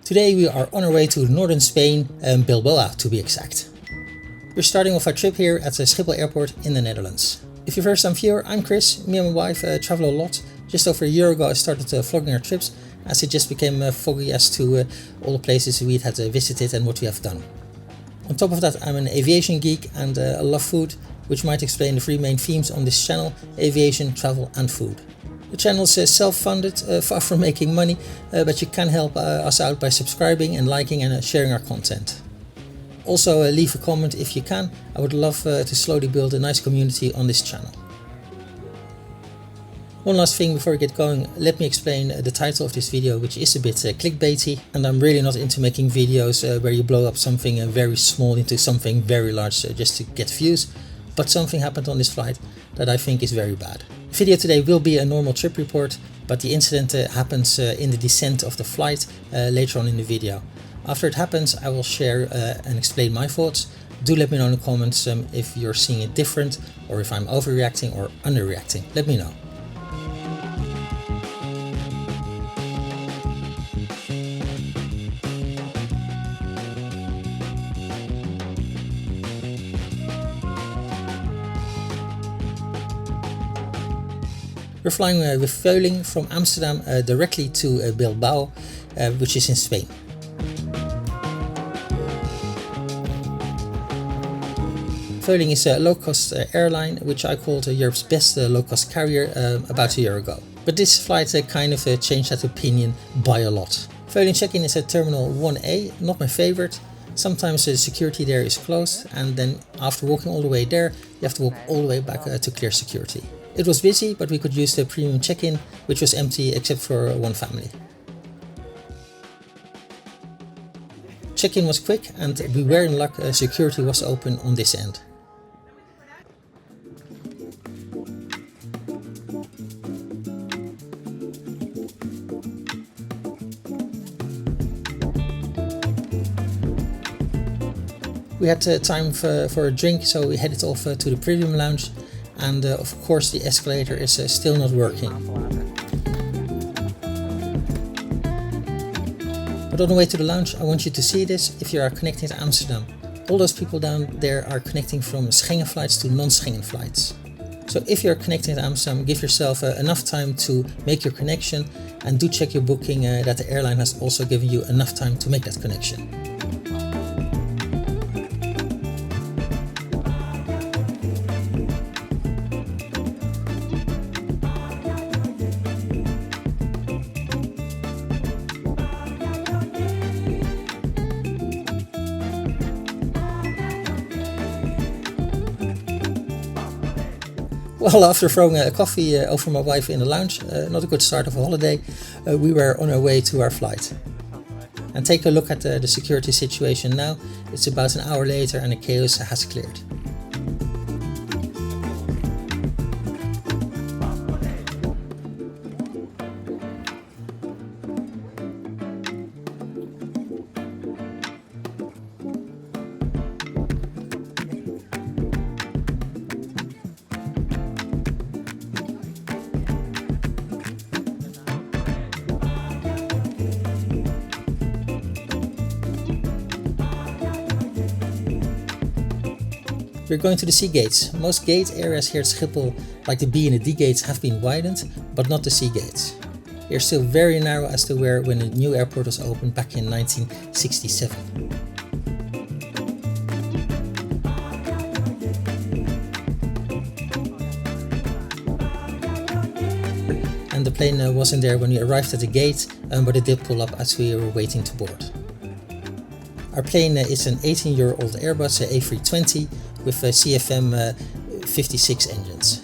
Today we are on our way to northern Spain, Bilbao to be exact. We're starting off our trip here at the Schiphol airport in the Netherlands. If you're a first time viewer, I'm Chris. Me and my wife travel a lot. Just over a year ago I started vlogging our trips as it just became foggy as to all the places we had visited and what we have done. On top of that, I'm an aviation geek and I love food, which might explain the three main themes on this channel: aviation, travel and food. The channel is self-funded, far from making money, but you can help us out by subscribing and liking and sharing our content. Also leave a comment if you can. I would love to slowly build a nice community on this channel. One last thing before we get going, let me explain the title of this video, which is a bit clickbaity, and I'm really not into making videos where you blow up something very small into something very large just to get views, but something happened on this flight that I think is very bad. The video today will be a normal trip report, but the incident happens in the descent of the flight later on in the video. After it happens, I will share and explain my thoughts. Do let me know in the comments if you're seeing it different or if I'm overreacting or underreacting. Let me know. We're flying with Vueling from Amsterdam directly to Bilbao, which is in Spain. Vueling is a low-cost airline, which I called Europe's best low-cost carrier about a year ago. But this flight kind of changed that opinion by a lot. Vueling check-in is at Terminal 1A, not my favorite. Sometimes the security there is closed, and then after walking all the way there, you have to walk all the way back to clear security. It was busy, but we could use the premium check-in, which was empty except for one family. Check-in was quick and we were in luck, security was open on this end. We had time for a drink, so we headed off to the premium lounge. And of course the escalator is still not working. But on the way to the lounge, I want you to see this if you are connecting to Amsterdam. All those people down there are connecting from Schengen flights to non-Schengen flights. So if you're connecting to Amsterdam, give yourself enough time to make your connection, and do check your booking that the airline has also given you enough time to make that connection. Well, after throwing a coffee over my wife in the lounge, not a good start of a holiday, we were on our way to our flight. And take a look at the security situation now. It's about an hour later and the chaos has cleared. We're going to the C gates. Most gate areas here at Schiphol, like the B and the D gates, have been widened, but not the C gates. They're still very narrow as they were when the new airport was opened back in 1967. And the plane wasn't there when we arrived at the gate, but it did pull up as we were waiting to board. Our plane is an 18-year-old Airbus A320 with CFM 56 engines.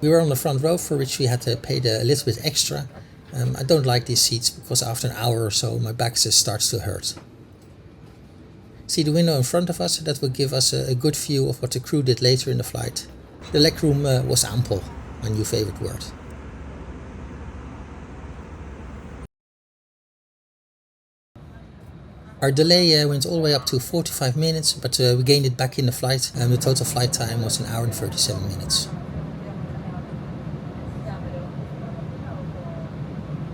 We were on the front row, for which we had to pay a little bit extra. I don't like these seats because after an hour or so my back just starts to hurt. See the window in front of us? That will give us a good view of what the crew did later in the flight. The legroom was ample, my new favorite word. Our delay went all the way up to 45 minutes, but we gained it back in the flight, and the total flight time was 1 hour and 37 minutes.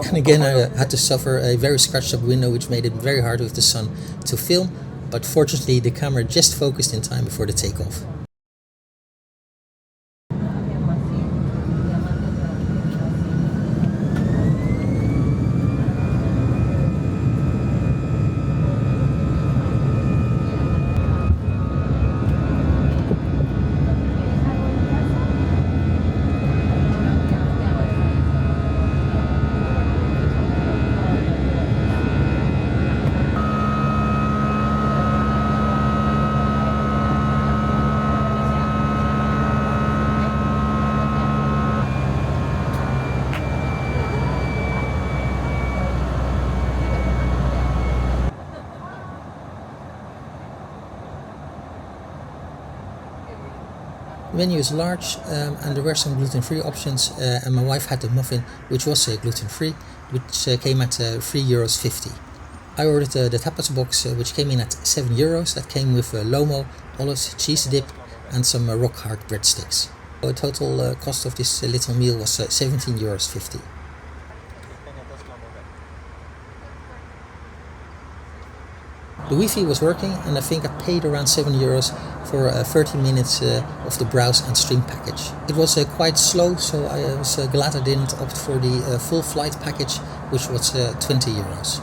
And again, I had to suffer a very scratched up window, which made it very hard with the sun to film, but fortunately the camera just focused in time before the takeoff. The menu is large, and there were some gluten-free options, and my wife had the muffin, which was gluten-free, which came at €3.50. I ordered the tapas box, which came in at €7. That came with lomo, olives, cheese dip, and some rock hard breadsticks. The total cost of this little meal was €17.50. The Wi-Fi was working, and I think I paid around €7 for 30 minutes of the browse and stream package. It was quite slow, so I was glad I didn't opt for the full flight package, which was €20.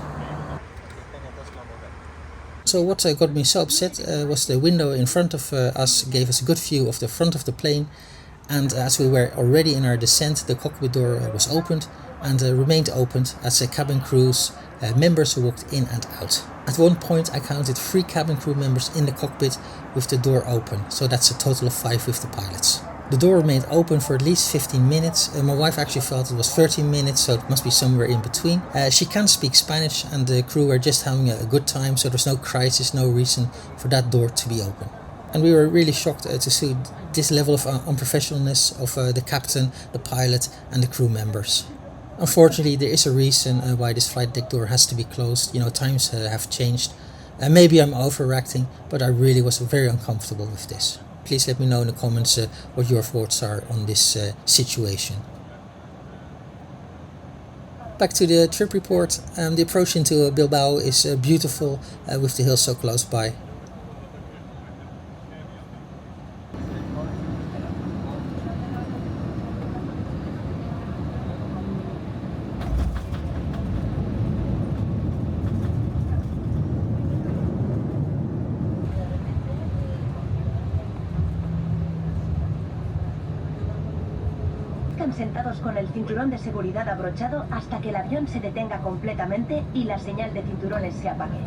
So what got me so upset was the window in front of us gave us a good view of the front of the plane, and as we were already in our descent, the cockpit door was opened and remained opened as cabin crews members walked in and out. At one point I counted 3 cabin crew members in the cockpit with the door open, so that's a total of 5 with the pilots. The door remained open for at least 15 minutes. My wife actually felt it was 13 minutes, so it must be somewhere in between. She can speak Spanish, and the crew were just having a good time, so there's no crisis, no reason for that door to be open. And we were really shocked to see this level of unprofessionalness of the captain, the pilot and the crew members. Unfortunately, there is a reason why this flight deck door has to be closed. You know, times have changed. Maybe I'm overreacting, but I really was very uncomfortable with this. Please let me know in the comments what your thoughts are on this situation. Back to the trip report. The approach into Bilbao is beautiful with the hills so close by. Sentados con el cinturón de seguridad abrochado hasta que el avión se detenga completamente y la señal de cinturones se apague.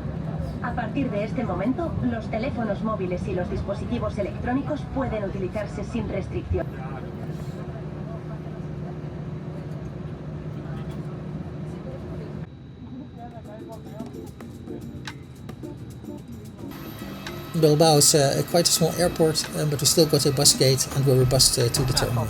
A partir de este momento, los teléfonos móviles y los dispositivos electrónicos pueden utilizarse sin restricción. Bilbao is quite a small airport, but we still got a bus gate and we were bused to the terminal.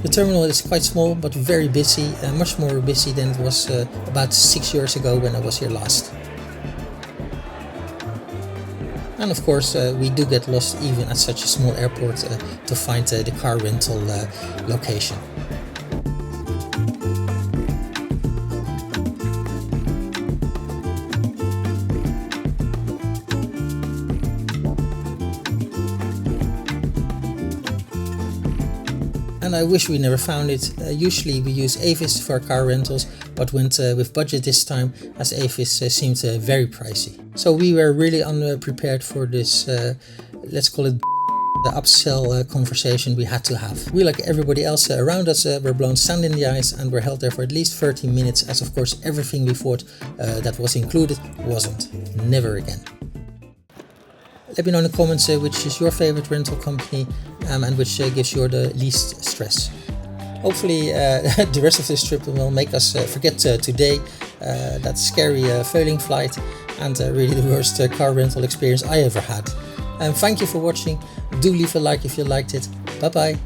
The terminal is quite small but very busy, much more busy than it was about 6 years ago when I was here last. And of course we do get lost even at such a small airport to find the car rental location. And I wish we never found it. Usually we use Avis for car rentals, but went with budget this time as Avis seemed very pricey. So we were really unprepared for this, let's call it the upsell conversation we had to have. We, like everybody else around us, were blown sand in the eyes and were held there for at least 30 minutes, as of course everything we thought that was included wasn't. Never again. Let me know in the comments which is your favorite rental company and which gives you the least stress. Hopefully the rest of this trip will make us forget today, that scary Vueling flight, and really the worst car rental experience I ever had. Thank you for watching. Do leave a like if you liked it. Bye bye.